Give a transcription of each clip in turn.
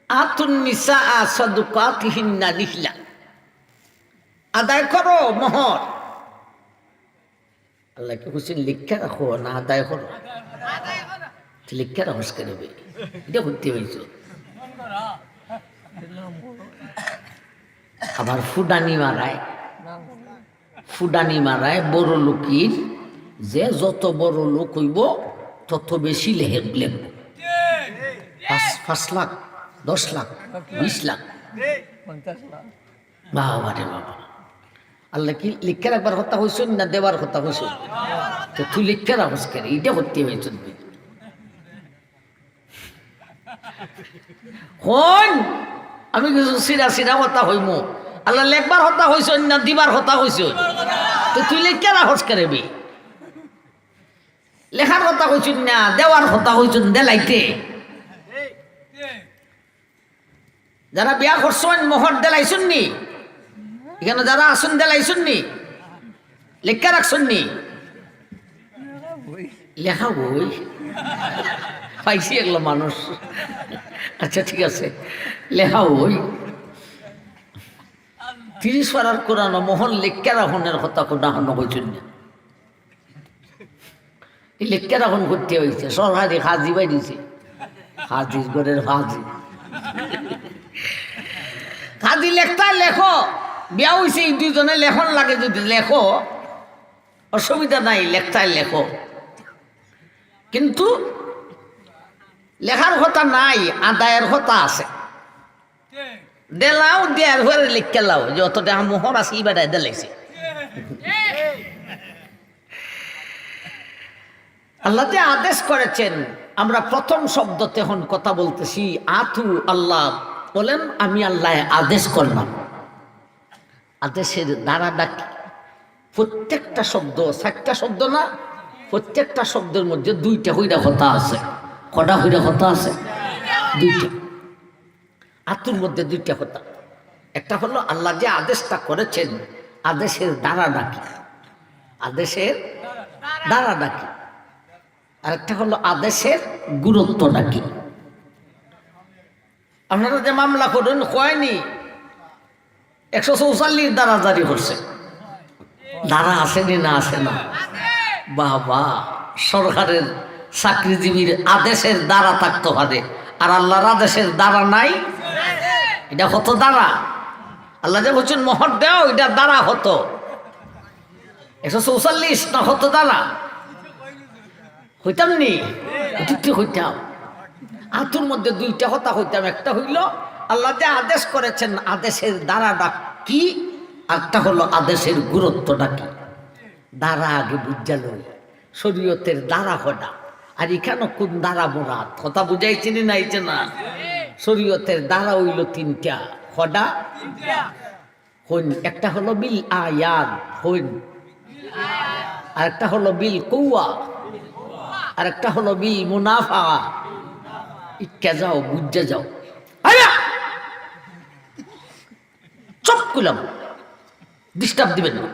আতুন নিসা সাদুকাতিহিন্না নিহলা, আদায় করো মোহর। আল্লাহকে হুসেন লিখে রাখো না আদায় করো, লিখে রাখস করে এটা করতে হয়েছে। আবার ফুডানি মারায় বড় লোকের, যে যত বড় লোক হইব তত বেশি লিখব। 5 লাখ 10 লাখ 20 লাখ, বাবা রে বাবা। আল্লাহ কি লিখে রাখবার কথা হয়েছ না দেওয়ার কথা হয়েছ? তো তুই লিখে রাখস করে এটা করতে হয়েছে। আমি কিছু সিরা কথা হইম, আল্লাহ লেখবার হতা হয়েছ না দিবার হতা হয়েছ? তো তুই লিখে রাখস করে লেখার কথা হয়েছ না দেওয়ার কথা হয়েছ দেলাইতে। যারা বিয়া করছেন মোহর দেলাইছেন নি? এখানে যারা আসুন দেলাইছেন নি? লেখা রাখছেন নি? লেখা বই পাইছি এগুলো মানুষ। আচ্ছা ঠিক আছে, লেখা বই 30 পারার কোরআন মোহন লেখা রাখনের কথা কোনা হন হয়েছেন না। এই লেখা রাখন করতে হয়েছে, সরকারি হাজি বাই দিছে, হাজির ঘরের হাজি। হাজি লেখতা লেখো, বিয়া হয়েছে এই দুইজনে লেখন লাগে, যদি লেখো অসুবিধা নাই, লেখতায় লেখো। কিন্তু লেখার কথা নাই, আদায়ের কথা আছে। দেলাও দেয়ার হয়ে লিখে লাও যে অতটা মোহর আছে বেড়ায় দেলাইছে। আল্লাহ যে আদেশ করেছেন, আমরা প্রথম শব্দ তেহন কথা বলতেছি আতু। আল্লাহ বলেন আমি আল্লাহ আদেশ করলাম। আদেশের দ্বারা ডাকি, প্রত্যেকটা শব্দ 4টা শব্দ না, প্রত্যেকটা শব্দের মধ্যে 2টা হইরা কথা আছে। কটা হইরা কথা আছে? 2টা। আতুর মধ্যে 2টা কথা। একটা হলো আল্লাহ যে আদেশটা করেছেন, আদেশের দ্বারা ডাকি, আদেশের দ্বারা ডাকি। আর একটা হলো আদেশের গুরুত্ব ডাকি। আপনারা যে মামলা করেন হয়নি 144 দ্বারা জারি করছে, দ্বারা আসেনি না আসে না? বাবা, সরকারের চাকরিজীবীর আদেশের দ্বারা থাকতে পারে, আর আল্লাহর আদেশের দ্বারা নাই। এটা হতো দ্বারা। আল্লাহ যে বলছেন মোহর দেও, এটা দ্বারা হতো। 144 না হতো দ্বারা? হইতাম নি? হইতাম। আতুর মধ্যে 2টা কথা হইতাম। একটা হইল আল্লাহ যে আদেশ করেছেন, আদেশের দ্বারাটা কি, একটা হলো আদেশের গুরুত্বটা কি। দ্বারা আগে বুঝা লই, শরীয়তের দ্বারা হডা। আর এখানে কোন দ্বারা মোরাদ কথা বুঝাইছি না? এইছে না, শরীয়তের দ্বারা হইল 3টা হডা। হইন একটা হলো বিল আয়াত, হইন আর একটা হলো বিল কৌয়া, আর একটা হলো বিল মুনাফা। ইটকা যাও, বুঝা যাও। চপ করলাম, ডিস্টার্ব দিবেন না।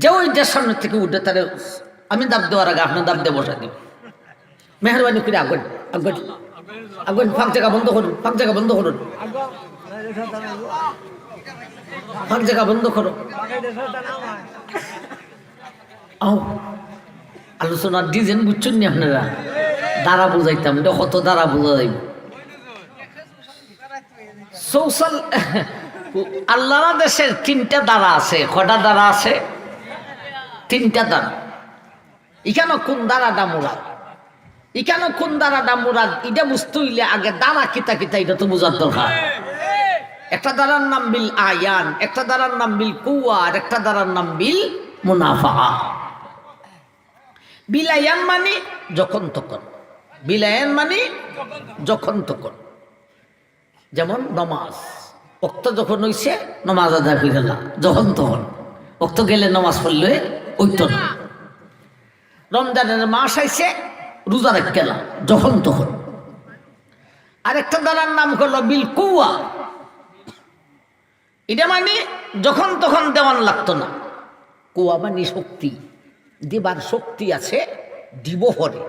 যে ওইটার সামনে থেকে উঠে তারে আমি দাব দেওয়ার আগে আপনার দাব দিয়ে বসা দিব। মেহরবানি করে আগুন আগুন আগুন, ফাঁক জায়গা বন্ধ করুন, ফাঁক জায়গা বন্ধ করুন, ফাঁক জায়গা বন্ধ করো। আলোচনার ডিজাইন বুঝছেন নি আপনারা? দ্বারা বুঝাইতাম, এটা কত দ্বারা বোঝা যাইব। সোশ্যাল আল্লাহর দেশের 3টা দ্বারা আছে। কটা দ্বারা আছে? 3টা দ্বারা। এখানে কোন দ্বারাটা মুরাদ, এখানে কোন দ্বারাটা মুরাদ, এটা বুঝতে হইলে আগে দ্বারা কিতা কিতা এটা তো বোঝার দরকার। একটা দ্বারার নাম বিল আয়ান, একটা দ্বারার নাম বিল কুয়া, আর একটা দ্বারার নাম বিল মুনাফা। বিল আয়ান মানে যখন তখন, বিল আয়ান মানে যখন তখন। যেমন নমাজ, ওক্ত যখন হইছে নমাজ আদায় হয়ে গেল, যখন তখন। ওক্ত গেলে নমাজ পড়লে ওইতো না। রমজানের মাস আইছে, রোজা রেখে গেলাম, যখন তখন। আরেকটা দ্বারার নাম হলো বিল কুয়া, এটা মানে যখন তখন দেওয়ান লাগতো না। কুয়া মানে শক্তি, দিবার শক্তি আছে, দিব হরে।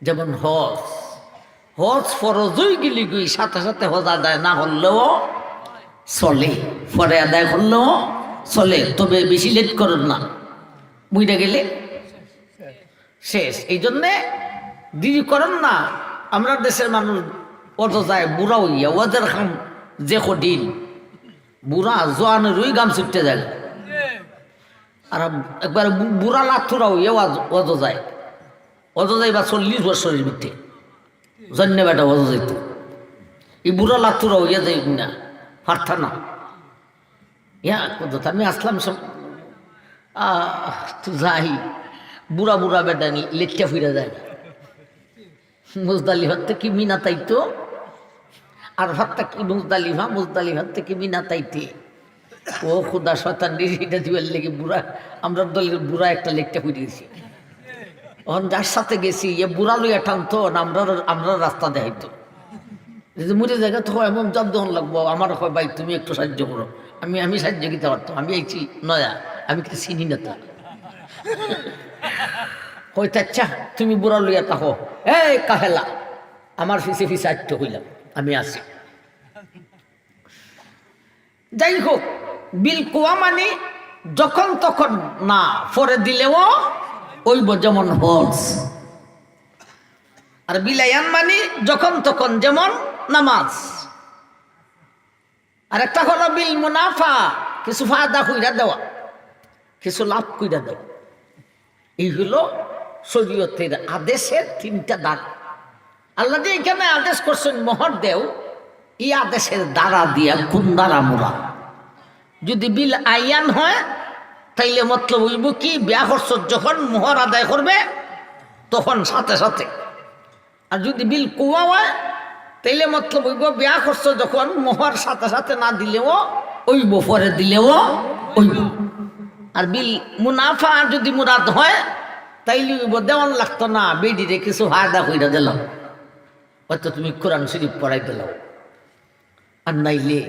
যেমন হজ, হজ ফরজই গিলি গুই সাথে সাথে হজ আদায় না হলেও চলে, পরে আদায় করলেও চলে, তবে বেশি লেট করেন না, বুঝে গেলে শেষ। এই জন্যে দেরি করেন না। আমরা দেশের মানুষ অত যায় বুড়া হইয়া, ওদের খাম যে কঠিন, বুড়া জোয়ানেরই গাম ছুটতে যায়, আর একবার বুড়া লাথুরা হইয়া অত যায়, অত যায় বা 40 বছরের ভিতরে জন্যে বেটা অত যাইত। এই বুড়া লাথুরা হইয়া যাই না, পারতা না। ইয়া কথা আমি আসলাম সব তো যাই, বুড়া বুড়া বেটা লেটটা ফিরে যায়। মুজদালিফার থেকে মিনা তাইতো, আর ভাতটা কি মুজদালিফার থেকে মিনা তাইতে। ও খুদা শয়তান এটা দিবার লেগে বুড়া, আমরা দলের বুড়া একটা লেটটা ফিরে গেছি। এখন যার সাথে গেছি এ বুড়া লইয়া টানতো না, আমরা রাস্তা দেখাইতো। মুড়ে জায়গা তো এমন জব দহন লাগবো, আমার হয় ভাই তুমি একটু সাহায্য করো। আমি সাহায্য দিতে পারতাম, আমি এইছি নয়া, আমি কিন্তু চিনি না তা। কইতে আচ্ছা তুমি বুড়া লইয়া তাহো, এই কাহেলা আমার ফিসে ফিসে আট্য হইলাম, আমি আসি। যাই হোক, বিল কুয়া মানে যখন তখন না, পরে দিলেও ওইব যেমন হজ। আর বিলায়ান মানে যখন তখন যেমন নামাজ। আর একটা হলো বিল মুনাফা, কিছু ফায়দা কইরা দেওয়া, কিছু লাভ কইরা দেওয়া। এই হলো শরীয়তের আদেশের 3টা দাগ। আল্লাহ যে এখানে আদেশ করছেন মোহর দেও, এই আদেশের দ্বারা দিয়া কোন দ্বারা মোরা। যদি বিল আইয়ান হয় তাইলে মতলব হইব কি, বিয়া খরচ যখন মোহর আদায় করবে তখন সাথে সাথে। আর যদি বিল কুয়া হয় তাইলে মতলব হইব বিয়া খরচ যখন মোহর সাথে সাথে না দিলেও ওইব, পরে দিলেও ওইব। আর বিল মুনাফা যদি মুরাদ হয় তাইলে দেওয়ান লাগতো না, বেডিরে কিছু ফায়দা কইরা দিলাম, হয়তো তুমি কোরআন শরীফ পড়াই দিলাম, আর নাইলে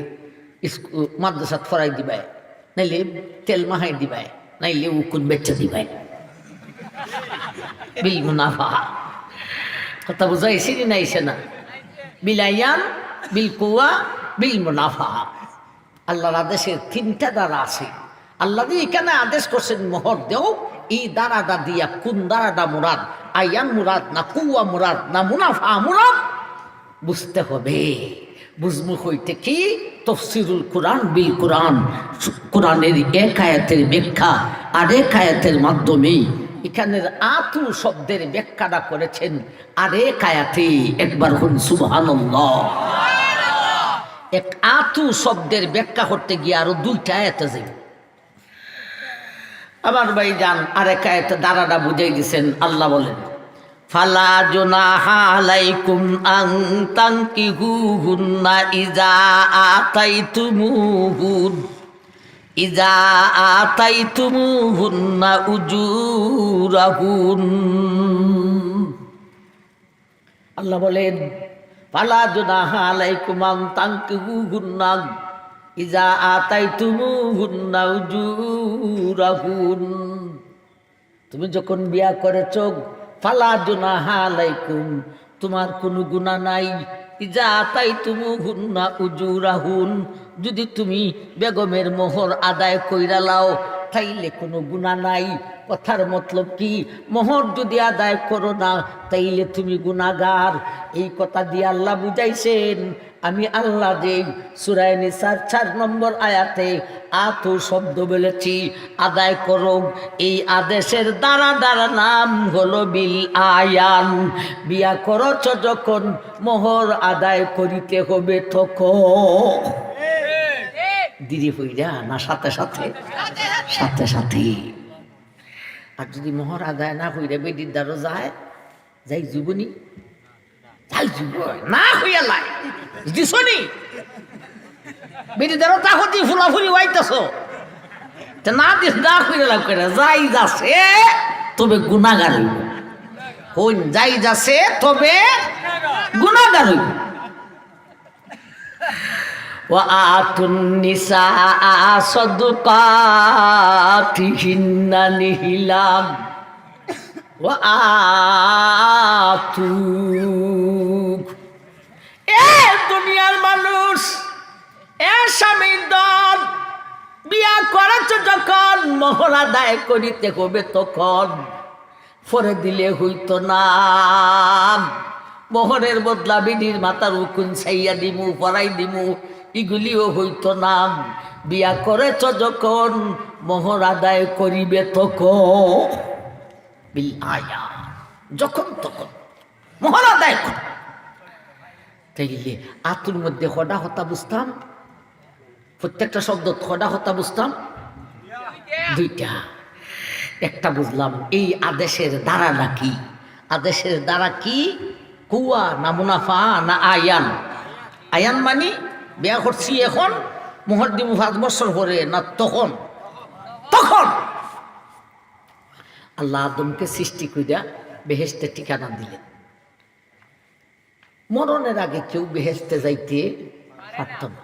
মাদ্রাসাত ফরাই দিবাই, নাইলে তেল মাহাই দিবাই, নাইলে উকুন বেচা দিবাই। বিল মুনাফা কথা বুঝাইছি নাইছে না? বিলাইয়ান, বিল কুয়া, বিল মুনাফা। আল্লাহর আদেশের 3টা দ্বারা আছে। আল্লাহ এখানে আদেশ করছেন মোহর দেও, এই দ্বারাটা দিয়া কোন দ্বারাটা মুরাদ, আয়ান মুরাদ না কুয়া মুরাদ না মুনাফা মুরাদ বুঝতে হবে। বুঝবো হইতে কি তাফসীরুল কোরআন বিল কোরআন, কোরআনের এক আয়াতের ব্যাখ্যা আর এক আয়াতের মাধ্যমে এখানের আতু শব্দের ব্যাখ্যাটা করেছেন আর এক আয়াতে। একবার হন সুবহানাল্লাহ। এক আতু শব্দের ব্যাখ্যা করতে গিয়ে আরো 2টা আয়াতে যাই। আমার ভাই যান আরেক আয়াতে দ্বারাটা বুঝাই দিয়েছেন। আল্লাহ বলেন, ফালা জুনাহা আলাইকুম আন তানকিহুহুন্না ইজা আতাইতুমুহুন্না উজুরাহুন। আল্লাহ বলেন, ফালা জুনাহা আলাইকুম আন তানকিহুহুন্না ইজা আতাইতুমুহুন্না উজুরাহুন। তুমি যখন বিয়া করেছ, ফালা জুনাহা আলাইকুম, তোমার কোনো গুনাহ নাই। ইজা আতাইতুমুহুন্না উজুরাহুন, যদি তুমি বেগমের মোহর আদায় কইরা লাও তাইলে কোনো গুনাহ নাই। কথার মতলব কি, মোহর যদি আদায় করো না তাইলে তুমি গুনাহগার। এই কথা দিয়ে আল্লাহ বুঝাইছেন। আমি আল্লাহ যে সূরা নিসার 4 নম্বর আয়াতে আতু শব্দ বলেছি, আদায় করো, এই আদেশের দ্বারা নাম হলো বিল আয়ান। বিয়া করছ যখন মোহর আদায় করিতে হবে তখন। দিদি হইরা না সাথে সাথে সাথে সাথে। আর যদি মোহর আদায় না হইরা বেদির দ্বারা যায়, যাই জীবনী যাই জীব না হইয়া লাই দিছনি বেদির দ্বারা তা হতে ফুলাফুলি ওয়াইতেছ না দিস না হইয়া লাভ করে যাই যাচ্ছে তবে গুনাহগার হইব। হইন যাই যাচ্ছে তবে গুনাহগার হইব। وآتوا النساء صدقاتهن نحلا وآتوا যখন মোহর আদায় করিতে হবে তখন পরে দিলে হইতো না। মোহরের বদলা বিডির মাথার উকুন ছাইয়া দিমু, পরাই দিমু, এগুলিও হইতো না। বিয়া করেছ যখন মোহর আদায় করিবে তখন বিল আয়া, যখন তখন মোহর আদায় কর। তাইলে আতুর মধ্যে হডা হতা বুঝতাম, প্রত্যেকটা শব্দ হডা হতা বুঝতাম দুইটা। একটা বুঝলাম এই আদেশের দ্বারাটা কি, আদেশের দ্বারা কি, কুয়া না মুনাফা না আয়ান। আয়ান মানে বিয়া করছি এখন, মোহর দিমু 5 বছর পরে, না তখন। তখন আল্লাহ আদমকে সৃষ্টি কইরা বেহেশতে ঠিকানা দিলেন। মরণের আগে কেউ বেহেশতে যাইতে পারত না,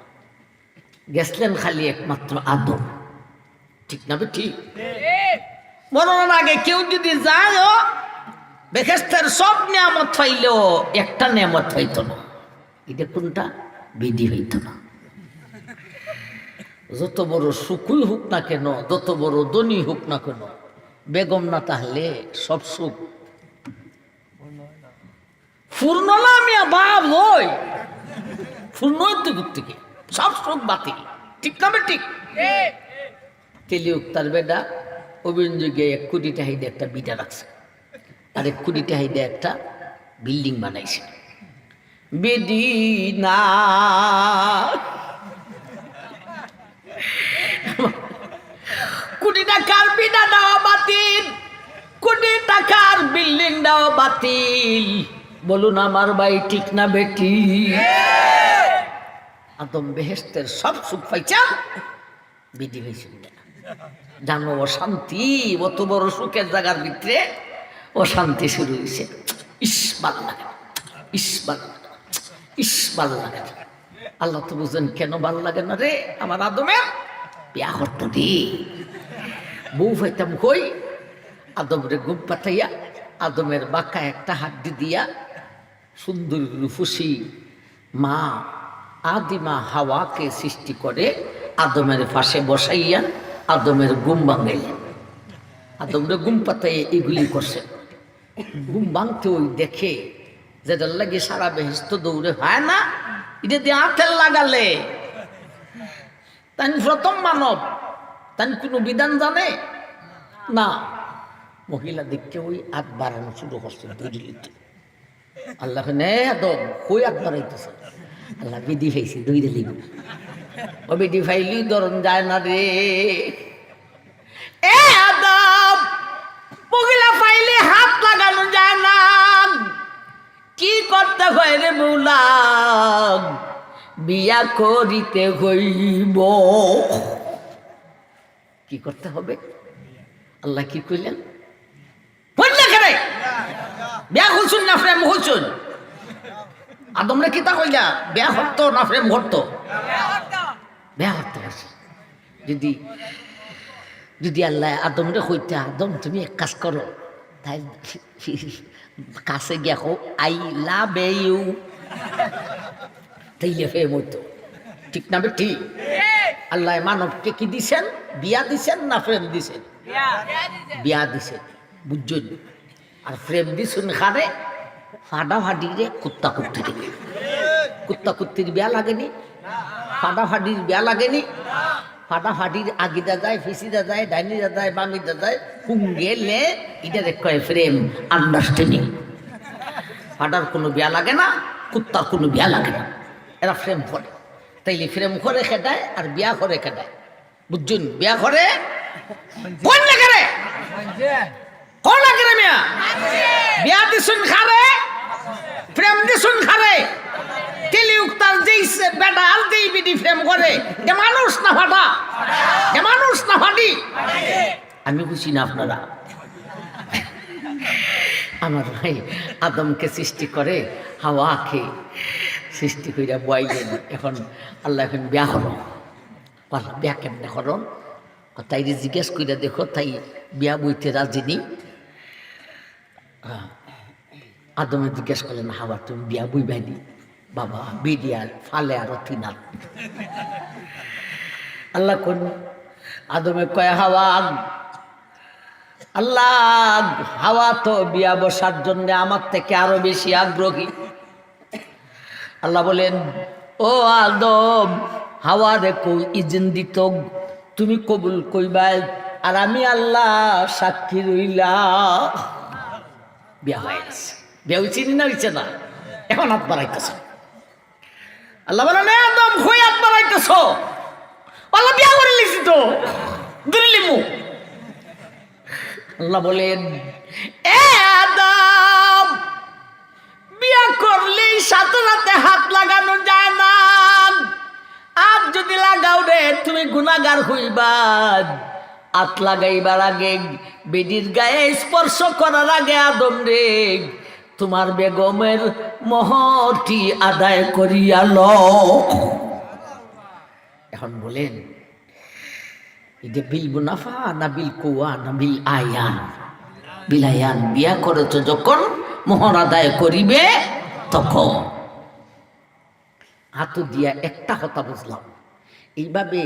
গেছলেন খালি একমাত্র আদম। ঠিক না ঠিক? মরণের আগে কেউ যদি যায় বেহেশতের সব নিয়ামত পাইলেও একটা নিয়ামত হইত না। এটা কোনটা? বিধি হইত না। যত বড় সুখই হোক না কেন, যত বড় ধনী হোক না কেন, বেগম না তাহলে সব সুখ পূর্ণ না। আমি বাপ ওই পূর্ণ থেকে সব সুখ বাতিল। ঠিক না ঠিক? তেলি উক্তার বেডা অভিযোগে 1 কোটি টাকা একটা বিটা রাখছে, আর 1 কোটি টাকা একটা বিল্ডিং বানাইছে। বেদি না কোটি টাকার বিটা দেওয়া বাতিল, কোটি টাকার বিল্ডিং দেওয়া বাতিল। বলুন আমার ভাই ঠিক না বেটি? আদম বেহেশতের সব সুখ পাইছা, বিধি হয়েছিল না। জানো অশান্তি, অত বড় সুখের জায়গার ভিতরে অশান্তি শুরু হয়েছে। ইস ভাল লাগে, ইস ভাল লাগে, ইস ভাল লাগে। আল্লাহ তো বুঝলেন কেন ভাল লাগে না রে আমার আদমের? বিয়া করতো দি বউ হইতাম কই, আদমরে ঘুম পাঠাইয়া আদমের বাঁকা একটা হাড্ডি দিয়া সুন্দর রূপসী মা আদিমা হাওয়াকে সৃষ্টি করে আদমের পাশে বসাইয়া আদমের ঘুম ভাঙাইলেন। আদমরে ঘুম পাতাইয়া এগুলি করছে। ঘুম ভাঙতে ওই দেখে যেটার লাগে সারা বেহেশত দৌড়ে হয় না, এটা দিয়ে আঁতেল লাগালে তাই প্রথম মানব, তাই কোনো বিধান জানে না। মহিলা দেখতে ওই হাত বাড়ানো শুরু করছে দৌড়িলিতে। আল্লাহ নে আদম কই হাত বাড়াইতেছে? আল্লাহ বিধি ফাইছি দৌড়ে লিব। ও বিধি ফাইলি ধরন যায় না রে। এ আদম, মহিলা ফাইলে হাত লাগানো যায় না। কি করতে হয় রে মৌলা? বিয়া করিতে হইব। কি করতে হবে? আল্লাহ কি কইলেন? বিয়া হইছুন না প্রেম হইছুন? আদমরে কি তা কইলা? বিয়া হতো না প্রেম হতো? বিয়া হতে আছে। যদি যদি আল্লাহ আদমরে কইতে, আদম তুমি এক কাজ করো, তাই কাছে গিয়া কো আই লাভ ইউ, তাইলে প্রেম হইতো। ঠিক না ঠিক? আল্লাহ মানবকে কি দিছেন? বিয়া দিছেন না প্রেম দিছেন? বিয়া দিছেন, বুঝছেন? আর প্রেম দিছুন খারে ফাডাফাডিরে কুত্তা কুত্তির। কুত্তা কুত্তির বিয়া লাগেনি? ফাডাফাডির বিয়া লাগেনি? ফাডাফাডির আগিদা যায়, ফিসিদা যায়, ডাইনিদা যায়, বামিদা যায়, গেলে এটার কয় প্রেম, আন্ডারস্ট্যান্ডিং। ফাডার কোনো বিয়া লাগে না, কুত্তার কোনো বিয়া লাগে না, এরা প্রেম করে। তাইলে প্রেম করে খেদায় আর বিয়া করে খেদায়, বুঝছেন? বিয়া করে কোন না করে কোন না করে মিয়া বিয়া দিছুন খারে, প্রেম দিছুন খারে। তেলি উক্তার যেইছে বেটা আর যেই বিডি প্রেম করে, যে মানুষ না ফাটা, যে মানুষ না ফাটি। আমি বুঝি না আপনারা? আমার ভাই আদমকে সৃষ্টি করে, হাওয়াকে সৃষ্টি কইরা বয়াইলেন। এখন আল্লাহ এখন বিয়া হল, বিয়া কেমনে হরণ? তাই জিজ্ঞেস কইরা দেখো, তাই বিয়া বইতে রাজি নেই। আদমে জিজ্ঞেস করলেন, হাওয়া তুমি বিয়া বই বাইনি? বাবা বিডিয়ার ফালে আর তিনার। আল্লাহ কোন আদমে কয় হাওয়া, আল্লাহ হাওয়া তো বিয়া বসার জন্য আমার থেকে আরো বেশি আগ্রহী। আল্লাহ বলেন, ও আদম, হাওয়া রেখো ইজিন দিত, তুমি কবুল কইবাই, আর আমি আল্লাহ সাক্ষী রইলা। বিয়া হয়ে গেছে। বিয়া হয়েছে না হয়েছে না? এখন হাত বাড়াইতেছ। আল্লাহ বলেন, আদম হই হাত বাড়াইতেছ? আল্লাহ বিয়া করে লিখছি তো, দুলিমু। আল্লাহ বলেন, এ আদম, বিয়া করলেই সাথে সাথে হাত লাগানো যায় না। হাত যদি লাগাও রে তুমি গুনাহগার হইবা। হাত লাগাইবার আগে, বেডির গায়ে স্পর্শ করার আগে আদম রে তোমার বেগমের মহরটি আদায় করিয়া লও। এখন বলেন, এটা বিল মুনাফা না বিল কুয়া না বিল আয়ান? বিল আয়ান। বিয়া করেছ যখন মোহর আদায় করিবে তখন। হাত দিয়া একটা কথা বুঝলাম। এইভাবে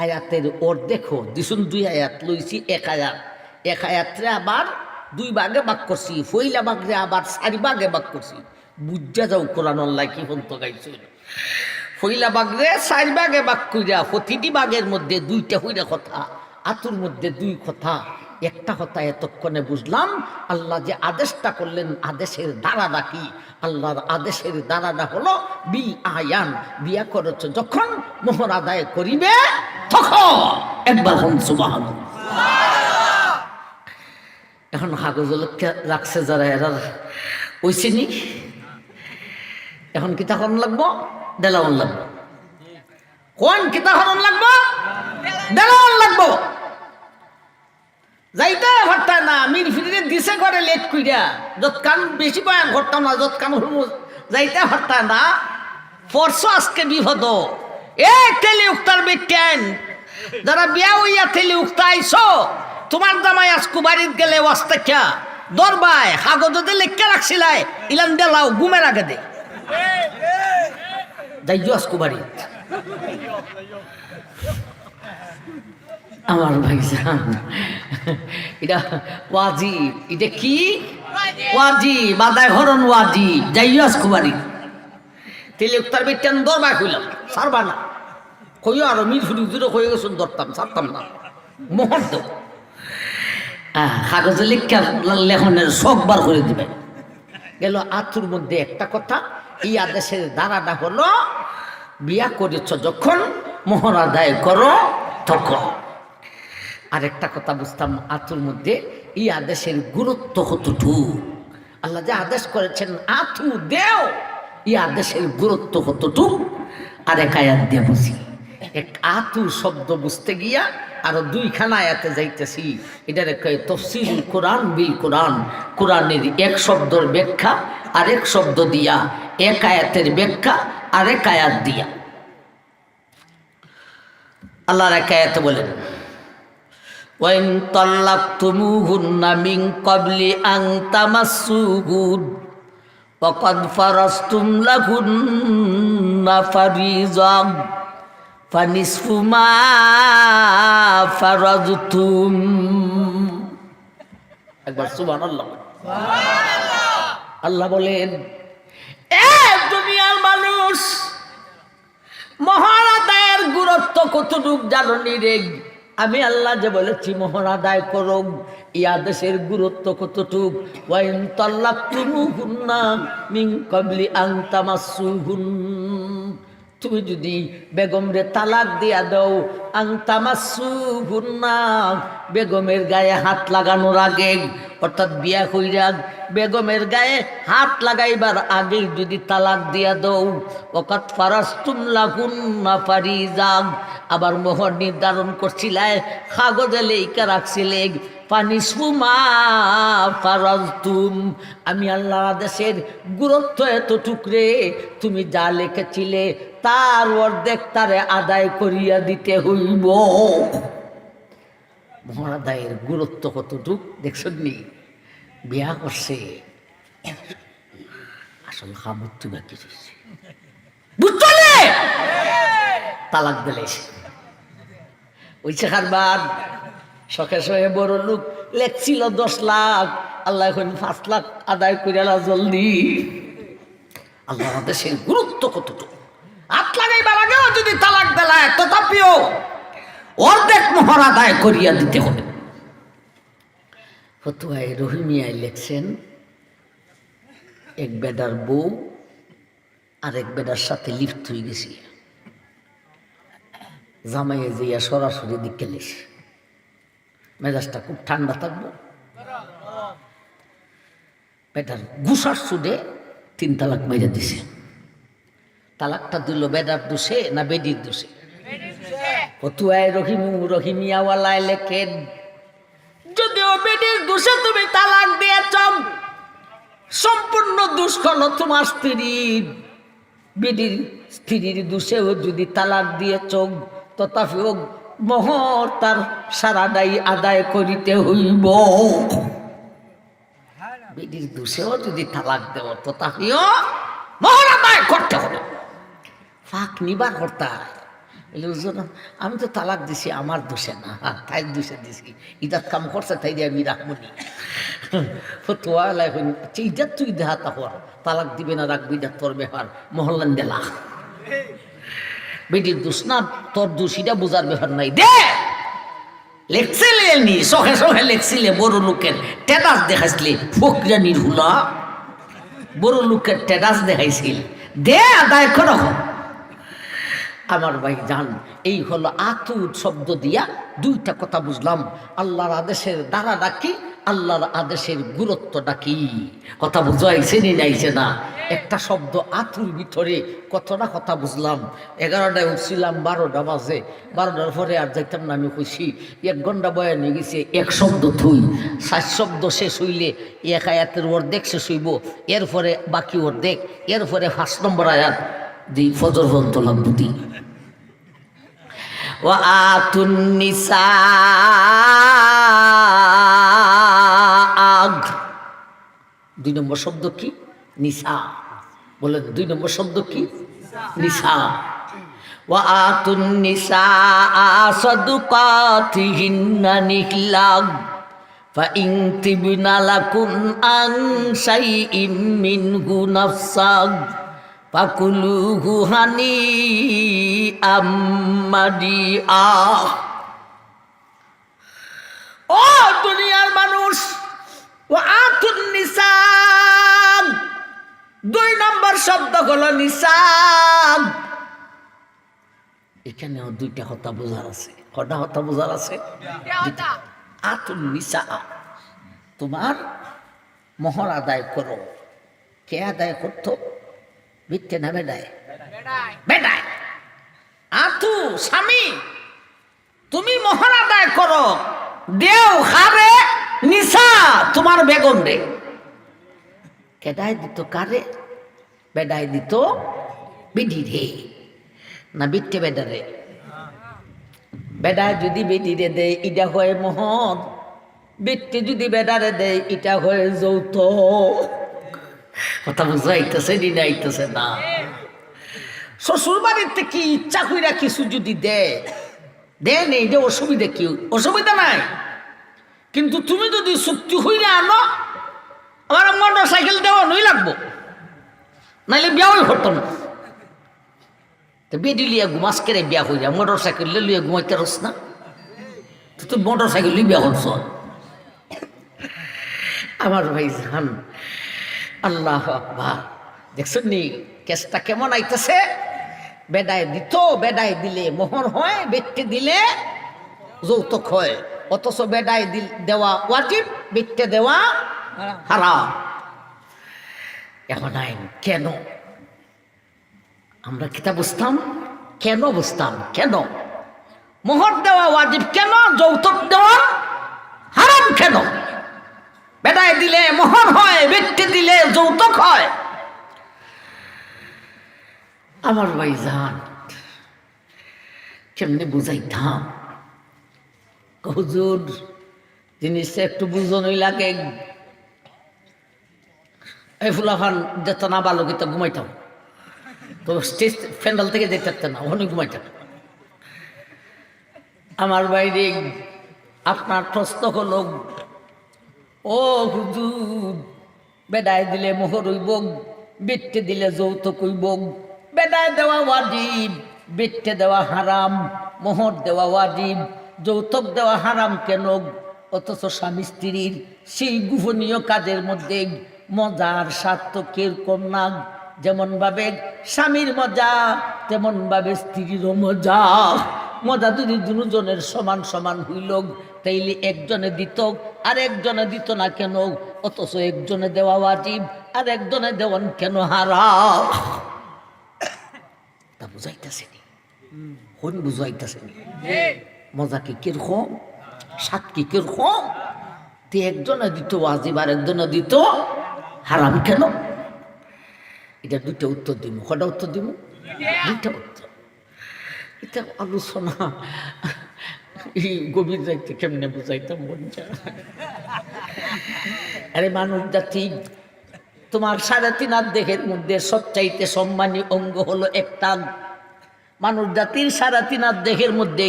আয়াতের ওর দেখো দিশুন, 2 আয়াত লইছি, 1 আয়াত। 1 আয়াতরে আবার 2 ভাগে ভাগ করছি, ফইলা ভাগরে আবার 4 ভাগে ভাগ করছি। বুঝা যাও কোরআন আল্লাহ কি ফন্ত গাইছে। ফইলা বাগরে 4 ভাগে ভাগ কইরা, প্রতিটি ভাগের মধ্যে 2টা হইরা কথা, আতুর মধ্যে 2 কথা। একটা কথা এতক্ষণে বুঝলাম, আল্লাহ যে আদেশটা করলেন, আদেশের দ্বারাটা কি? আল্লাহর আদেশের দ্বারাটা হলো বিল আয়ান। বিয়া করেছ যখন মোহর আদায় করিবে তখন। একবার হন সুবহানাল্লাহ। এখন কাগজ রাখছে যারা, এরা ওইছে নি। এখন কি তখন লাগবো? দেলাওয়ান লাগবো। কোন কিতা হরণ লাগবো? দেলাওয়ান লাগবো। যাইতে ঘরটা না, মিল ফিরে দিছে করে লেট কইরা, যত কান বেশি পায় ঘরটা না, যত কান যাইতে ঘরটা না। পরশু আজকে বিপদ। এ তেলি উক্তার বেটেন, যারা বিয়া হইয়া তেলি উক্তা আইছো, তোমার জামাই আজকু বাড়িত গেলে ওয়াস্তে খা দরবায় কাগজতে লেখা রাখছিলাই, ইলান দেলাও ঘুমের আগে দে যাইও আজকু বাড়িত। আমার ভাইজান, এটা ওয়াজিব। এটা কি ওয়াজিব? বাদায় হরণ ওয়াজিব। যাইও আজকু বাড়িত। তেলে উত্তর বেটেন দরবায় কইলাম, সারবা না। কইও আরো মিল ফুরি জুড়ে কয়ে গেছুন, ধরতাম, ছাড়তাম না। মোহর দেব, কাগজে লেখা লেখনের শখ বার করে দিবে। গেল আতুর মধ্যে একটা কথা, এই আদেশের দ্বারাটা হলো বিয়া করেছ যখন মোহর আদায় করো তখন। আরেকটা কথা বুঝতাম আতুর মধ্যে, এই আদেশের গুরুত্ব কতটুকু। আল্লাহ যে আদেশ করেছেন আতু দেও, এই আদেশের গুরুত্ব কতটুকু আরেক আয়াত দিয়ে বুঝি। এক আতু শব্দ বুঝতে গিয়া আরো 2খানা আয়াতে যাইতেছি। এটার কয় তাফসীরুল কোরআন বিল কোরআন। কোরআনের এক শব্দের ব্যাখ্যা আরেক শব্দ দিয়া, এক আয়াতের ব্যাখ্যা আরেক আয়াত দিয়া। আল্লাহর এক আয়াতে বলেন, ওয়াইন তাল্লাকতুমুহুন্না মিন ক্বাবলি আন তামাসসুহুন ওয়া ক্বাদ ফারাজতুম লাহুন্না ফারিজাম ফানিসফু মা ফারাজতুম। একবার সুবহানাল্লাহ। আল্লাহ বলেন, এ দুনিয়ার মানুষ, মোহর আদায়ের গুরুত্ব কতটুক জানি রে? আমি আল্লাহ যে বলেছি মোহর আদায় করো, এই আদেশের গুরুত্ব কতটুক। ওয়াইন তাল্লাকতুমুহুন্না মিন ক্বাবলি আন তামাসসুহুন, তুমি যদি বেগমরে তালাক দিয়া দাও, আন তামাসসুহুন্না, বেগমের গায়ে হাত লাগানোর আগে, অর্থাৎ বিয়া কইরা বেগমের গায়ে হাত লাগাইবার আগে যদি তালাক দিয়া দাও, ওয়াকাত ফারাজতুম লাহুন্না ফারিজাম, আবার মোহর নির্ধারণ করছিলায়, কাগজে লেখা রাখছিলে ফানিসফু মা ফারাজতুম। আমি আল্লাহর আদেশের গুরুত্ব এতটুকরে, তুমি যা লিখেছিলে তার অর্ধেক তারে আদায় করিয়া দিতে হইব। মোহর আদায়ের গুরুত্ব কতটুক দেখছেন নি? বিয়া করছে, আসল খামুত্তু বাকি রয়েছে, বুঝলে? তালাক দিলে ওই খারবার শখে শখে বড় লোক লেখছিল 10 লাখ, আল্লাহ এখন 5 লাখ আদায় করে জলদি। আল্লাহ দেশের গুরুত্ব কতটুকু। 8 লাগাইবার আগেও যদি তালাক দেলায় তথাপিও অর্ধেক মোহর আদায় করিয়া দিতে হবে। ফতুয়ায় রহিমিয়ায় লেখছেন, এক বেডার বউ আরেক বেডার সাথে লিপ্ত হয়ে গেছি, জামাইয়ে যাইয়া সরাসরি দিকে লেছে, মেজাজটা খুব ঠান্ডা থাকবো। বেটার গুসার সুদে 3 তালাক মেরে দিছে। তালাকটা দিল বেডার দোষে না বেডির দোষে? ফতুয়ায় রহিমিয়াওয়ালায় লেখেন, যদিও বেডির দোষে তুমি তালাক দিয়েছ, সম্পূর্ণ দোষ হলো তোমার স্ত্রীর। বেডির স্ত্রীর দোষেও যদি তালাক দিয়েছ, তথাপিও মোহর তার সারাটাই আদায় করিতে হইব। বেডির দোষেও যদি তালাক দেও, তথাপিও মোহর আদায় করতে হবে। ফাঁক নিবার কর্তা, আমি তো তালাক দিছি আমার দোষে না, তাই দোষে দিছি, ইদাত কাম করছে তাই দিয়ে আমি রাখবনি। ফতুয়া এখন ইদাত তুই দেহা তাহর তালাক দিবে না রাখবি, ইদাত তোর ব্যাপার, মহল্লান দেলা বেটির দোষ না তোর দোষ, এটা বোঝার ব্যাপার নাই। দে লেখছিলে নি সহে সহে লেখছিলে, বড় লোকের টেটাস দেখাইছিলে, ফকরা নির্হুলা বড় লোকের টেটাস দেখাইছিল, দে আদায় করো। আমার ভাই জান, এই হলো আতুর শব্দ দিয়া 2টা কথা বুঝলাম। আল্লাহর আদেশের দ্বারা ডাকি, আল্লাহর আদেশের গুরুত্ব ডাকি। কথা বুঝাইছে নি নাইছে না? একটা শব্দ আতুর ভিতরে কতটা কথা বুঝলাম। 11টায় উঠছিলাম, 12টা বাজে, 12টার পরে আর যাইতাম না। আমি কইছি 1 ঘন্টা বয়া নিয়ে গেছে, 1 শব্দ থুই, 7 শব্দ শেষ হইলে 1 আয়াতের অর্ধেক শেষ হইব, এরপরে বাকি অর্ধেক, এরপরে 5 নম্বর আয়াত দি ফজর পর্যন্ত লাগবো দি। ওয়া আতুন নিসা, 2 নম্বর শব্দ কি? নিসা। বলেন 2 নম্বর শব্দ কি? নিসা। ওয়া আতুন নিসা সাদুকাতিহিন্না নিহলাগ ফা ইন তিবনা লাকুম আন শাইইম মিনহু নাফসাগ ফাকুলুহু হানি আম্মাদিআ। ও দুনিয়ার মানুষ, ও আতুন নিসা, 2 নম্বর শব্দ হলো নিসা। এখানেও 2টা কথা বোঝার আছে। কটা কথা বোঝার আছে? আতুন নিসা, তোমার মোহর আদায় করো। কে আদায় করতো? বিট্টে না বেডায়? বেডায়। আতু স্বামী, তুমি মোহর আদায় করো, দেও খারে নিসা তোমার বেগম রে। কেডায় দিত কারে? বেডায় দিত বিডি রে, না বিট্টে বেডারে? বেডায় যদি বেডিরে দেয় ইটা হয় মোহর, বিট্টে যদি বেডারে দেয় এটা হয় যৌতুক। কথা বুঝাইতেছে নি নাইতেছে না? শ্বশুর বাড়ির থেকে ইচ্ছা কইরা কিছু যদি দেন, এইটা অসুবিধা কি? অসুবিধা নাই, কিন্তু তুমি যদি চুক্তি হইলে আনো, আমার মোটর সাইকেল দেওয়া নই লাগবো, নাইলে বিয়াও হতো না। তো বেডি লিয়া ঘুমাস কেড়ে বিয়া হইয়া মোটর সাইকেল লিয়ে ঘুমাইতে রস না? তুই মোটর সাইকেল লিয়ে বিয়া হচ্ছ। আমার ভাই জান, আল্লাহ আকবার, দেখছেন নি কেসটা কেমন আইতেছে? বেডায় দিত, বেডায় দিলে মোহর হয়, বেটে দিলে যৌতুক হয়। অথচ বেডায় দেওয়া ওয়াজিব, বেটে দেওয়া হারাম। এখন আইন কেন? আমরা কিতা বুঝতাম? কেন বুঝতাম? কেন মোহর দেওয়া ওয়াজিব, কেন যৌতুক দেওয়া হারাম? কেন বেডায় দিলে মোহর হয়, বেটে দিলে যৌতুক হয়? আমার ভাই জান, কেমনে বুঝাইতাম? হুজুর জিনিসটা একটু বুঝনই লাগে। এই ফুলাফান যেত না ভালো কিন্তু ঘুমাইতাম, তো স্টেজ প্যান্ডাল থেকে যেতে পারতেন না, ওখানে ঘুমাইতাম। আমার বাইরে আপনার প্রশ্ন হলো, ও হুজুর, বেদায় দিলে মোহর হইব, বেটে দিলে যৌতুক হইব। বেদায় দেওয়া ওয়াজিব, বেটে দেওয়া হারাম, মোহর দেওয়া ওয়াজিব, যৌতুক দেওয়া হারাম কেন? অথচ স্বামী স্ত্রীর সেই গোপনীয় কাজের মধ্যে মজার স্বার্থ কিরকম না? যেমন ভাবে স্বামীর মজা, তেমন ভাবে স্ত্রীরও মজা। মজা যদি দুজনের সমান সমান হইল, তাইলে একজনে দিত আর একজনে দিত না কেন? অথচ একজনে দেওয়া ওয়াজিব আর একজনে দেওয়ান কেন হারাম? তা বুঝাইতেছে নি? হন বুঝাইতেছে নি? মজা কি কিরকম, স্বাদ কি কিরকম? তে একজনে দিত ওয়াজিব আর একজনে দিত হারাম কেন? এটা দুইটা উত্তর দিব। কটা উত্তর দিব? দুইটা উত্তর। এটা আলোচনা গভীর যাইতে কেমনে বুঝাইতাম মন যা। আরে মানুষ জাতি, তোমার 3.5 হাত দেহের মধ্যে সবচাইতে সম্মানী অঙ্গ হলো একটা। মানুষ জাতির 3.5 হাত দেহের মধ্যে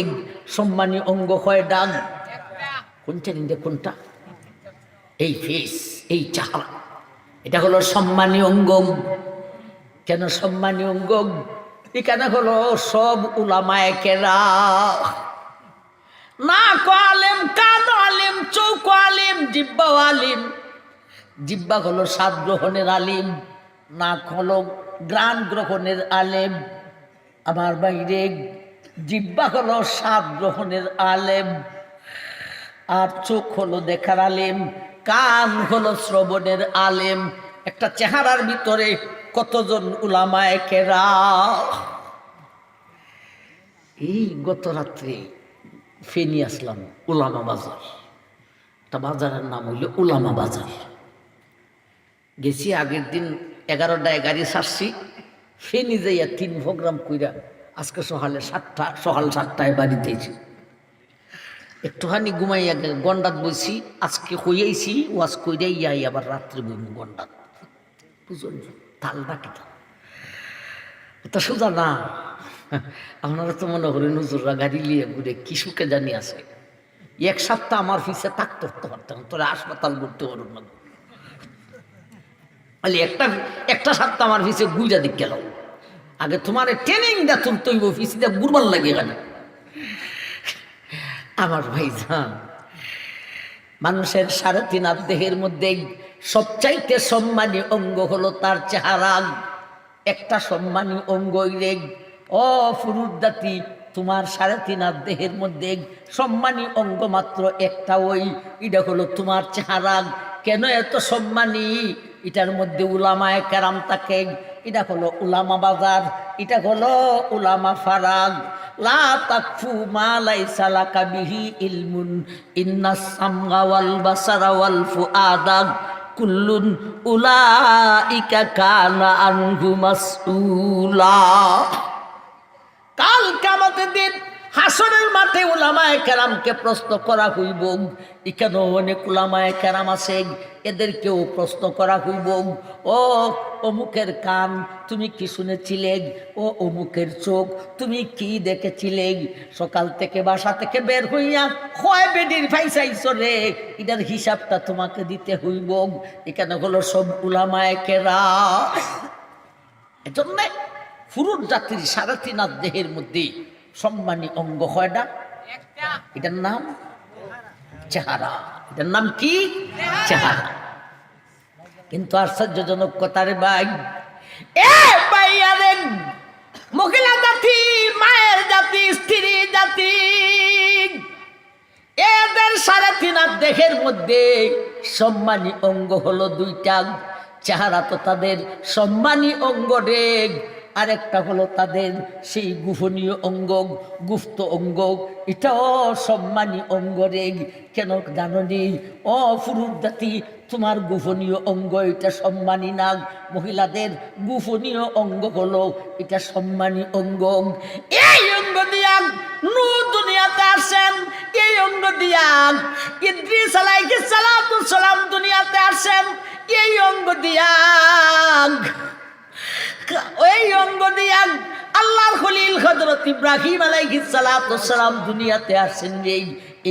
সম্মানী অঙ্গ হয় ডাক। কোনটা নিন্দে কোনটা? এই ফেস, এই চেহারা, এটা হলো সম্মানী অঙ্গ। কেন সম্মানী অঙ্গ? এখানে হলো সব উলামায়ে কেরাম, নাক আলেম, কান আলেম, চৌক আলেম, জিব্বা আলিম। জিব্বা হলো স্বাদ গ্রহণের আলিম, নাক হলো গ্রাণ গ্রহণের আলেম। আমার বাইরে জিব্বা হলো স্বাদ গ্রহণের আলেম, আর চোখ হলো দেখার আলেম, কান হলো শ্রবণের আলেম। একটা চেহারার ভিতরে কতজন উলামায়ে কেরাম। এই গত রাত্রে ফেনী আসলাম, উলামা বাজার। একটা বাজারের নাম হইল উলামা বাজার। গেছি আগের দিন 11টায় গাড়ি ছাড়ছি, ফেনী যাইয়া 3 প্রোগ্রাম কইরা আজকে সকাল 7টায় বাড়িতে এসেছি। একটুখানি ঘুমাইয়া গন্ডাত বইছি, আজকে হইয়াইছি ওয়াজ কইরাই যাই, আবার রাত্রে বইমু গন্ডাত। বুঝুন তালটা কিতা, এটা সোজা না। আপনারা তো মনে করেন হুজুররা গাড়ি লিয়ে ঘুরে কি সুখে জানি আছে। 1 সপ্তাহ আমার পিছে তাক করতে পারতাম, তোরা হাসপাতাল ঘুরতে পারুন না। একটা সপ্তাহ আমার পিছে গুইরা দিক গেল। আগে তোমার ট্রেনিং দা তুলতে হইব, পিছিয়ে গুরবাল লাগে গেল। আমার ভাইজান, মানুষের 3.5 হাত দেহের মধ্যে সবচাইতে সম্মানী অঙ্গ হলো তার চেহারা। একটা সম্মানী অঙ্গ রেগ। ও ফুরুদ্দাতি, তোমার 3.5 হাত দেহের মধ্যে সম্মানী অঙ্গ মাত্র একটা, ওই এটা হলো তোমার চেহারা। কেন এত সম্মানী? এটার মধ্যে উলামায়ে কেরাম থাকে। এটা হলো উলামা বাজার, এটা হলো উলামা ফারাগ। লা তাকফু মা লাইসা লাকা বিহি ইলমুন ইন্নাস সামআ ওয়াল বাসারা ওয়াল ফুআদা কুল্লুন উলাইকা কানা আনহু মাসউলা। কাল কিয়ামতের দিন হাসরের মাঠে উলামায়ে কেরামকে প্রশ্ন করা হইব। এখানে অনেক উলামায়ে কেরাম আছে, এদেরকেও প্রশ্ন করা হইব। ও অমুকের কান, তুমি কি শুনেছিলে? ও অমুকের চোখ, তুমি কি দেখেছিলে? সকাল থেকে বাসা থেকে বের হইয়া কয় বেডির ফাইসাইছ রে, এটার হিসাবটা তোমাকে দিতে হইব। এখানে হলো সব উলামায়ে কেরাম। এজন্য পুরুষ জাতির 3.5 হাত দেহের মধ্যে সম্মানী অঙ্গ কয়টা? এটার নাম চেহারা। এটার নাম কি? চেহারা। কিন্তু আশ্চর্যজনক কথারে ভাই, মহিলা জাতি, মায়ের জাতি, স্ত্রী জাতি, এদের 3.5 হাত দেহের মধ্যে সম্মানী অঙ্গ হলো 2টা। চেহারা তো তাদের সম্মানী অঙ্গ রে, আরেকটা হলো তাদের সেই গোপনীয় অঙ্গ, গুপ্ত অঙ্গ, এটাও সম্মানী অঙ্গ রে। কেন জানো নি? ও পুরুষ জাতি, তোমার গোপনীয় অঙ্গ এটা সম্মানী না। মহিলাদের গোপনীয় অঙ্গ হলো এটা সম্মানী অঙ্গ। এই অঙ্গ দিয়া নূহ দুনিয়াতে আসেন, এই অঙ্গ দিয়া ইদ্রিস আলাইহিস সালাম দুনিয়াতে আসেন, এই অঙ্গ দিয়া, ওই অঙ্গ দিয়া আল্লাহর খলিল হযরত ইব্রাহিম আলাইহিস সালাতু ওয়াস সালাম দুনিয়াতে আসেন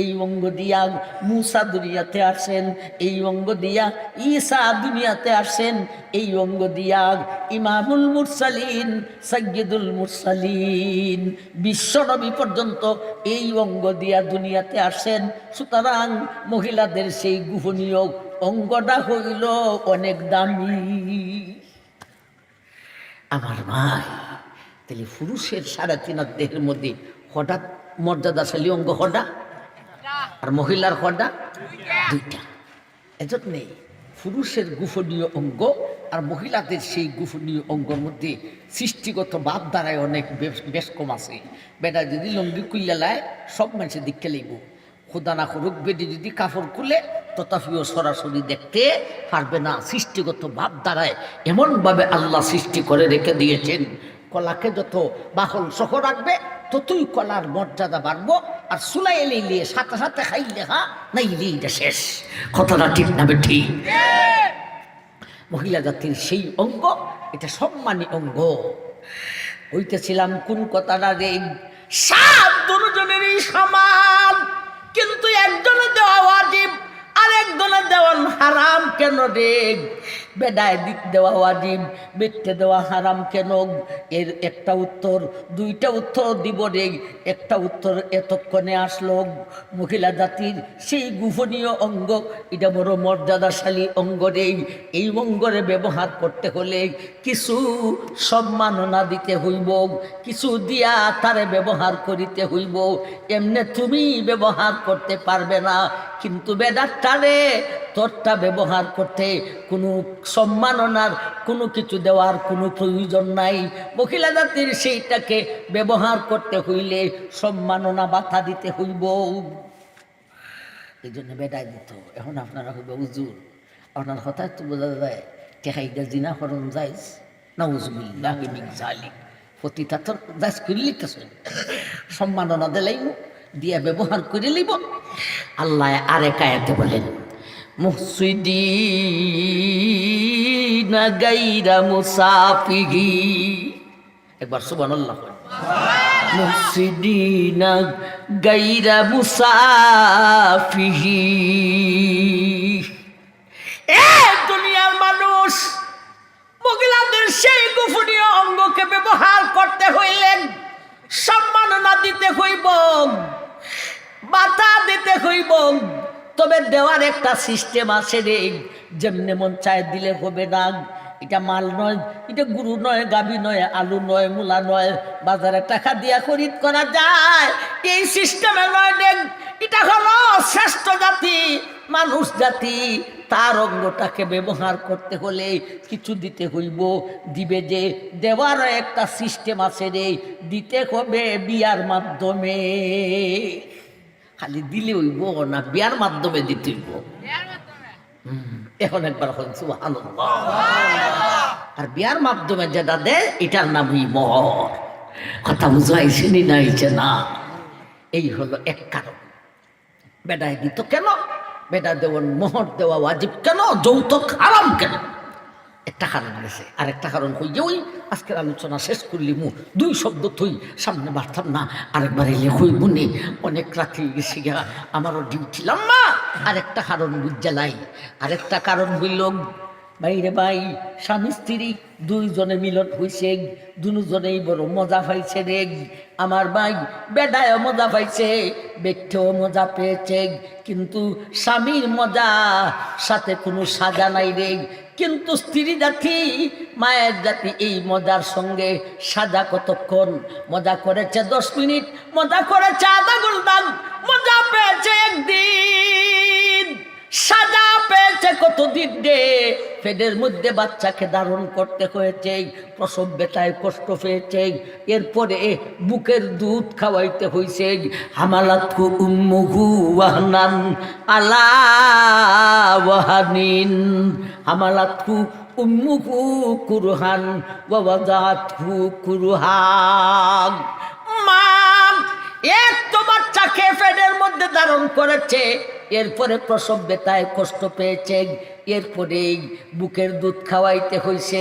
এই অঙ্গ দিয়া, মূসা দুনিয়াতে আসেন এই অঙ্গ দিয়া, ঈসা দুনিয়াতে আসেন এই অঙ্গ দিয়া, ইমামুল মুরসালিন সাইয়্যিদুল মুরসালিন বিশ্বনবী পর্যন্ত এই অঙ্গ দিয়া দুনিয়াতে আসেন। সুতরাং মহিলাদের সেই গোপনীয় অঙ্গটা হইল অনেক দামি। আমার ভাই, তাহলে পুরুষের 3.5 দেহের মধ্যে হঠাৎ মর্যাদাশালী অঙ্গ হডা, আর মহিলার হডা দুইটা। এজন্যে পুরুষের গোপনীয় অঙ্গ আর মহিলাদের সেই গোপনীয় অঙ্গের মধ্যে সৃষ্টিগত ভাব দ্বারায় অনেক বেশ কম আছে। বেটা যদি লঙ্গি খুইলে লায় সব মানুষের দিককে লিখব, খোদা না করুক বেটি যদি কাপড় খুলে তথাপিও সরাসরি দেখতে পারবে না। সৃষ্টিগত ভাব দ্বারায় এমনভাবে আল্লাহ সৃষ্টি করে রেখে দিয়েছেন, কলাকে যত বাহল সহ রাখবে ততই কলার মর্যাদা বাড়বো। আর সুলাই এলে সাথে সাথে খাইলে নাইলে এটা শেষ। কথাটা ঠিক না বেঠি? মহিলা জাতির সেই অঙ্গ, এটা সম্মানী অঙ্গ। হইতেছিলাম কোন কথাটা রে, সাত দুজনেরই সমান, কিন্তু একজনের দেওয়া ওয়াজিব আর একজনের দেওয়া হারাম কেন রে? বেডায় দিক দেওয়া ওয়াজিব, বেটে দেওয়া হারাম কেন? এর একটা উত্তর, দুইটা উত্তর দিব রে। একটা উত্তর এতক্ষণে আসলো, মহিলা জাতির সেই গোপনীয় অঙ্গ, এটা বড় মর্যাদাশালী অঙ্গ রে। এই অঙ্গরে ব্যবহার করতে হলে কিছু সম্মাননা দিতে হইব, কিছু দিয়া তারে ব্যবহার করিতে হইব। এমনি তুমি ব্যবহার করতে পারবে না, কিন্তু বেদারটারে তোরটা ব্যবহার করতে কোনো সম্মাননার কোনো কিছু দেওয়ার কোনো প্রয়োজন নাই। মহিলা জাতির সেইটাকে ব্যবহার করতে হইলে সম্মাননা বাধা দিতে হইব। এই জন্য বেটায় দিত। এখন আপনারা হইব হুজুর, আপনার হঠাৎ তো বোঝা যায় টেহাইদা জিনা হরণ যাইস নাউজুবিল্লাহ মিন যালিক, প্রতিটা তো যাইস করে লিখতেছেন, সম্মাননা দিলাইব, দিয়া ব্যবহার করে লিব। আল্লাহ আরেক আয়াতে বলেন, মুহসিদিনা গায়রা মুসাফিহি, একবার সুবহানাল্লাহ। মুহসিদিনা গায়রা মুসাফিহি। এ দুনিয়ার মানুষ, মহিলাদের সেই গোপনীয় অঙ্গকে ব্যবহার করতে হইলেন সম্মাননা দিতে হইব, বাতা দিতে হইব। তবে দেওয়ার একটা সিস্টেম আছে রে, যেমনে মন চায় দিলে হবে না। এটা মাল নয়, এটা গরু নয়, গাভী নয়, আলু নয়, মূলা নয়, বাজারে টাকা দিয়া খরিদ করা যায় এই সিস্টেমে নয় দেখ। এটা হলো শ্রেষ্ঠ জাতি, মানুষ জাতি। তার অঙ্গটাকে ব্যবহার করতে হলে কিছু দিতে হইব, দিবে যে, দেওয়ারও একটা সিস্টেম আছে রে। দিতে হবে বিয়ার মাধ্যমে। খালি দিলে হইব না, বিয়ার মাধ্যমে দিতে হইব। এখন একবার সুবহানাল্লাহ। আর বিয়ার মাধ্যমে যেটা দেয় এটার নামই মোহর। কথা বুঝাইছেনি না? হয়েছে না? এই হলো এক কারণ। বেটায় দিত কেন? বেটা দেওয়ার মোহর দেওয়া ওয়াজিব কেন? যৌতুক হারাম কেন? একটা কারণ গেছে। আর একটা কারণ হইয়া ওই আজকের আলোচনা শেষ করলি মু দুই শব্দ থই সামনে বাড়তাম না, আরেকবার এলে হইব নে, অনেক রাত্রি গেছে গা, আমারও ডিউটি লম্বা। আরেকটা কারণ বুঝালাই, আরেকটা কারণ হইল বাইরে ভাই, স্বামী স্ত্রী দুইজনে মিলন হয়েছে, দুজনেই বড় মজা পাইছে রে। আমার ভাই বেডায় মজা পাইছে, ব্যক্তিও মজা পেয়েছে, কিন্তু স্বামীর মজা সাথে কোনো সাজা নাই রে। কিন্তু স্ত্রী জাতি, মায়ের জাতি এই মজার সঙ্গে সাজা কতক্ষণ? মজা করেছে 10 মিনিট, মজা করেছে আধা ঘন্টা, মজা পেয়েছে একদিন, সাজা পেয়েছে কতদিন রে। পেটের মধ্যে বাচ্চাকে ধারণ করতে হয়েছে, প্রসব ব্যথায় কষ্ট পেয়েছে, এরপরে বুকের দুধ খাওয়াইতে হয়েছে। হামালাতহু উম্মুহু ওয়াহনান আলা ওয়াহানিন, হামালাতহু উম্মুহু কুরহান ওয়া ওয়াদাতহু কুরহান। মা এক তো বাচ্চাকে পেটের মধ্যে ধারণ করেছে, এরপরে প্রসব বেতায় কষ্ট পেয়েছে, এরপরে বুকের দুধ খাওয়াইতে হয়েছে।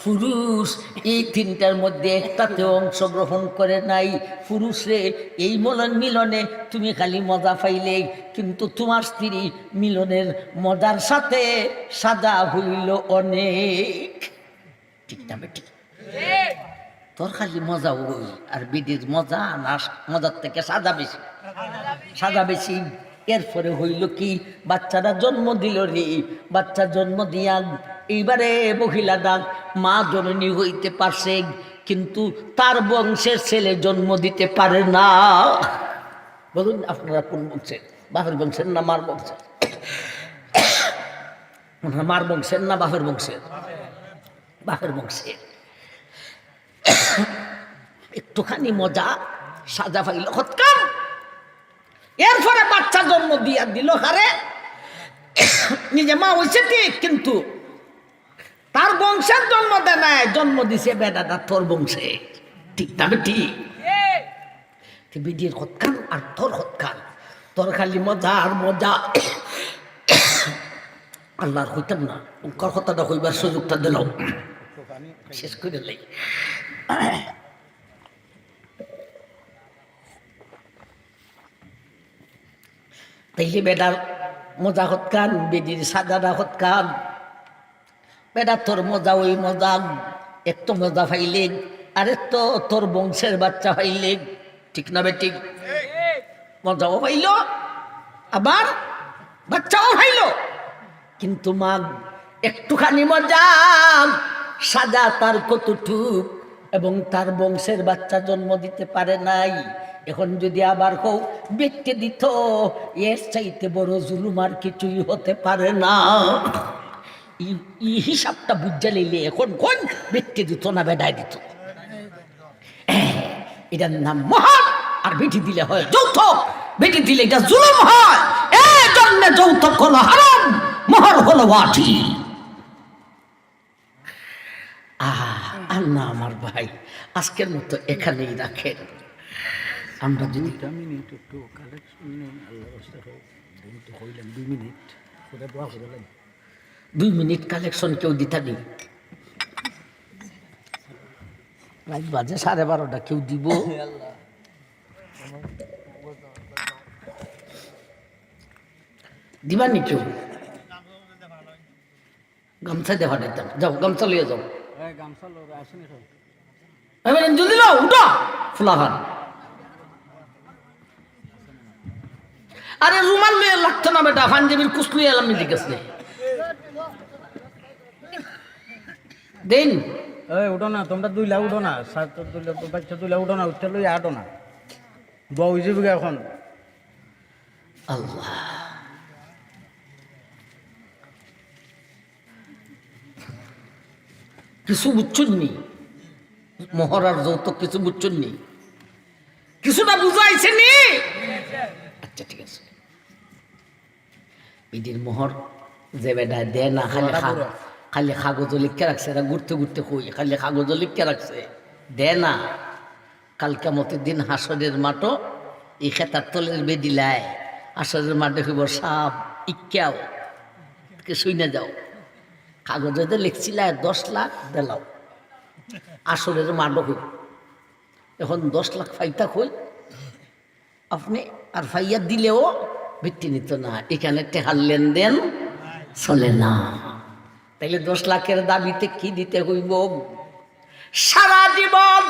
পুরুষ এই তিনটার মধ্যে একটাতে অংশগ্রহণ করে নাই। পুরুষরে এই মিলনে তুমি খালি মজা পাইলে, কিন্তু তোমার স্ত্রী মিলনের মজার সাথে সাজা হইল অনেক। ঠিক না বেটি? তোর খালি মজা ওই, আর বিডির মজা না মজার থেকে সাজা বেশি, সাজা বেশি। এরপরে হইল কি, বাচ্চারা জন্ম দিল রে, বাচ্চা জন্ম দিয়া এইবারে মহিলা ডাক মা জননী হইতে পারছে, কিন্তু তার বংশের ছেলে জন্ম দিতে পারে না। বলুন আপনারা কোন বংশের? বাপের বংশের না মার বংশের? মার বংশের না বাপের বংশের? বাপের বংশের। একটুখানি মজা সাজা পাইল হৎকার। এরপরে বাচ্চা জন্ম দিয়া দিল হারে, নিজে মা হয়েছে ঠিক, কিন্তু তার বংশের জন্ম দেয় নাই, জন্ম দিছে বেটাটা তোর বংশে। ঠিক না ঠিক? বিডির হৎকান আর তোর হৎকান, তোর খালি মজা আর মজা। আল্লাহর হইতাম না, কথাটা হইবার সুযোগটা দিল, শেষ করে লাই। তাইলে বেটার মজা হৎকান, বেডির সাজাটা হৎকান। বেটা তোর মজা ওই মজা, একটু মজা পাইলে আরে তো তোর বংশের বাচ্চা পাইলে। ঠিক না বেঠিক? মজাও পাইল আবার বাচ্চাও পাইল, কিন্তু মা একটুখানি মজা সাজা তার কতটুক, এবং তার বংশের বাচ্চা জন্ম দিতে পারে নাই। এখন যদি আবার কেউ ব্যক্তি দিত, এর চাইতে বড় জুলুম আর কিছুই হতে পারে না। এই হিসাবটা বুঝে নিলে এখন কোন ব্যক্তি দিত না বেডায় দিত। এটার নাম মহান, আর বেটি দিলে হয় যৌথক। বেটি দিলে এটা জুলুম হয়। এই জন্য যৌথক হলো হারাম, মোহর হলো ওয়াটি। আল্লাহ আমার ভাই আজকের মতো এখানেই রাখেন। আমরা যদি 2 মিনিট কালেকশন কেউ দিতা নেই, রাত বাজে 12:30, কেউ দিব? দিবানি কেউ? গামছা দেওয়া দিতাম, যাও গামছা লিয়ে যাও। জলদি যাও, উঠো ফুলাহান। আরে রুমাল লিয়ে লাগতো না বেটা, পাঞ্জাবির কুসলি এলাম জিজ্ঞাসা দিন। উঠো না তোমরা, 2 লাখ উঠো না, বাচ্চা 2 লাখ উঠো না, উঠতে লই আটো না, বউ যাবে এখন। আল্লাহ কিছু বুঝছেন নি? মহড়ার যৌতুক কিছু বুঝছেন নি? কিছুটা বুঝাইছে নি? আচ্ছা ঠিক আছে। বিডির মোহর যে বেটা দেয় না, খালি কাগজ লিখে রাখছে, এরা ঘুরতে ঘুরতে কই খালি কাগজ লিখে রাখছে, দেয় না। কালকে মতের দিন হাসরের মাঠও এই খেতার তলের বেদিলায়, হাসরের মাঠে হইব সাপ ইক্যাও শুনে যাও। কাগজে লিখছিল 10 লাখ দিলাও, আসরের মাঠও হইব। এখন 10 লাখ ফাইতা কই আপনি, আর ফাইয়া দিলেও ভিত্তি নিত না, এখানে টেহার লেনদেন চলে না। তাইলে 10 লাখের দাবিতে কি দিতে হইব? সারা জীবন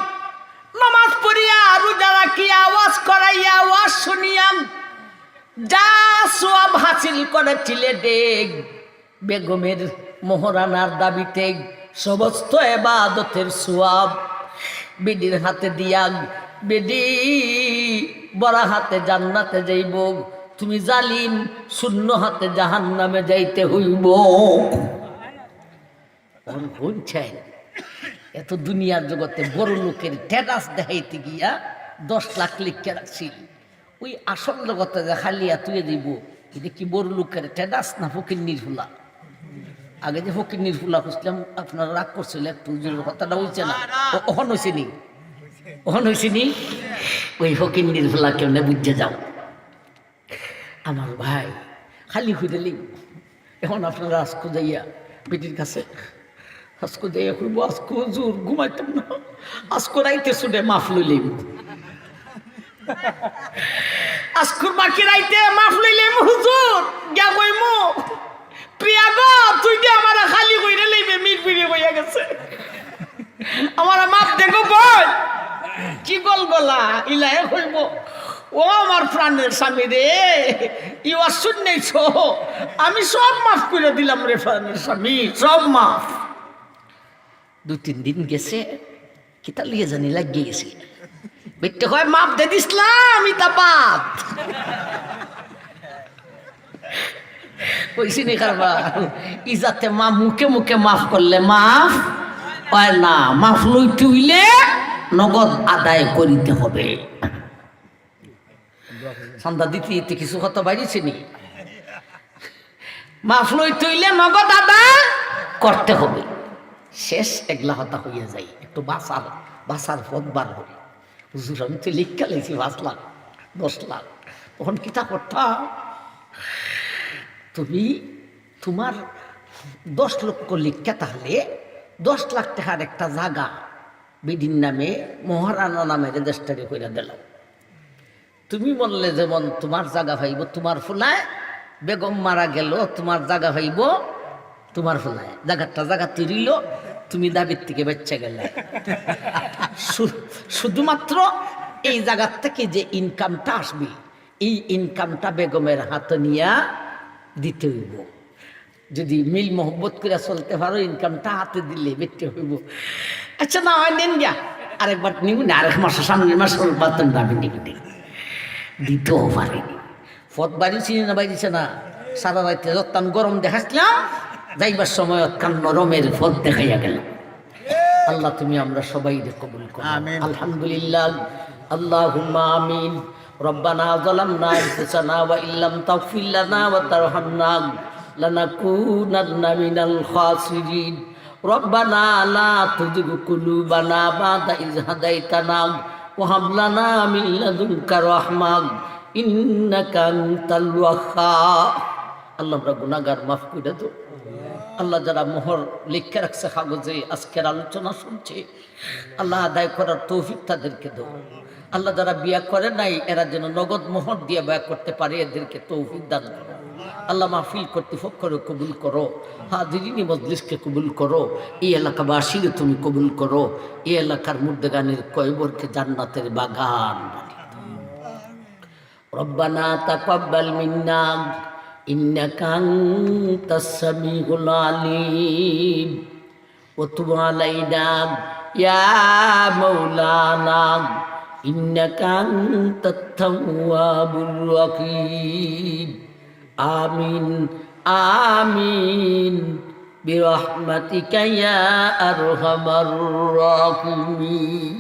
নামাজ পড়িয়া রোজা রাখিয়া ওয়াজ করাইয়া ওয়াজ শুনিয়া যা সওয়াব হাসিল করেছিলে দেখ, বেগমের মোহরানার দাবিতে সমস্ত ইবাদতের সওয়াব বিডির হাতে দিয়া, বিডি বড় হাতে জান্নাতে যাইব, তুমি জালিম শূন্য হাতে জাহান্নামে যাইতে হইব। বলছেন এত দুনিয়ার জগতে বড় লোকের টেরাস দেখাইতে গিয়া 10 লাখ লিখে রাখছি, ওই আসল জগতে দেখালিয়া তুই দিব। এটা কি বড় লোকের টেরাস না ফকির নির্ভুলা? আগে যে ফকির নির্ভুলা খুঁজলাম, আপনারা রাগ করছিল একটু, কথাটা হয়েছে না? ওখান হয়েছে নি? ওখান হয়েছে নি? ওই ফকির নির্ভুলা কেমনে বুঝে যাও আমার ভাই। খালি হইতে লিব। এখন আপনারা আজকো যাইয়া বেটির কাছে আজকো যাইয়া করবো, আজকো হুজুর ঘুমাইতাম না, আজকো রাইতে শুনে মাফ লইলিম, আজকুর বাকি রাইতে মাফ লইলিম হুজুর গিয়া কইমু প্রিয়া গো তুই যে আমার খালি কইরে লইবে মিট ফিরে কইয়া গেছে, আমার মাপ দেখো বল কি গল গলা ইলাহে কইব ও আমার প্রাণের স্বামী রে ইউ আর শুননেছ আমি সব মাফ করে দিলাম রে প্রাণের স্বামী, সব মাফ। 2-3 দিন গেছে কিতা লিয়ে জানি লাগিয়ে গেছি, বেটে কয় মাপ দে দিসলাম ইতা বাদ কইছি নি কারবার ইজাতে মা মুখে মুখে মাফ করলে মাফ হয় না, মাফ লইতে হইলে নগদ আদায় করিতে হবে। সন্ধ্যা দিতে দিতে কিছু কথা বাইরেছে নি, মাফ লইতে হইলে নগদ আদায় করতে হবে। শেষ একলা হতা হইয়া যায়, একটু বাসার পথ বার হবে। হুজুর আমি তো লিখা লেছি 5 লাখ 10 লাখ, তখন কিতা করতাম, তুমি তোমার 10 লক্ষ লিখা তাহলে 10 লাখ টাকার একটা জায়গা বিডির নামে মহারানা নামে রেজিস্টারি করে দিল। তুমি বললে যেমন তোমার জায়গা ভাইব তোমার ফুলায়, বেগম মারা গেল তোমার জায়গা ভাইব তোমার ফুলায়, জায়গা তৈরিল, তুমি দাবির থেকে বেঁচে গেলে। শুধুমাত্র এই জায়গার থেকে যে ইনকামটা আসবে এই ইনকামটা বেগমের হাতে নিয়ে দিতে হইব। যদি মিল মোহব্বত করে চলতে পারো ইনকামটা হাতে দিলে বেঁচে হইব। আচ্ছা না হয় নেন গা, আরেকবার নিব না, আরেক মাসের সামনের মাসের বাতন দাবি নিবি দিতেও পারেনি। পথ বাড়িছি না বাড়িছে না, সারা রাইতে যত্তান গরম দেখাচ্ছিলাম, যাইবার সময় অত্যান নরমের পথ দেখাইয়া গেল। আল্লাহ তুমি আমরা সবাই কবুল করো, আলহামদুলিল্লাহ, আল্লাহুম্মা আমিন। রব্বানা যালামনা আনফুসানা ওয়া ইল্লাম তাগফির লানা ওয়া তারহামনা লানাকুনান্না মিনাল খাসিরিন। রব্বানা লা তুযিগ কুলুবানা বা'দা ইয হাদাইতানা ওয়া হাব লানা মিন লাদুনকা রাহমাহ ইন্নাকা আনতাল ওয়াহ্হাব। আল্লাহ আমরা গুনাহগার মাফ করে দাও। আল্লাহ যারা মোহর লিখে রাখছে কাগজে আজকের আলোচনা শুনছে, আল্লাহ আদায় করার তৌফিক তাদেরকে দাও। আল্লাহ যারা বিয়া করে নাই এরা যেন নগদ মোহর দিয়ে ব্যয় করতে পারে, এদেরকে তৌফিক দান করো। আল্লাহ মাহফিল কর্তৃপক্ষকে কবুল করো, হাজিরিনি মজলিসকে কবুল করো, এই এলাকাবাসীকে তুমি কবুল করো, এই এলাকার মুর্দেগানের কয়বরকে জান্নাতের বাগান বানিয়ে দাও। রব্বানা তাকাব্বাল মিন্না ইন্নাকা আনতাস সামিউল আলিম ওয়া তুব আলাইনা ইয়া মাওলানা ইন্নাকা আনতাত তাওয়াবুর রহিম। আমিন আমিন বিরহমাতিকা ইয়া আরহামার রাহিমিন।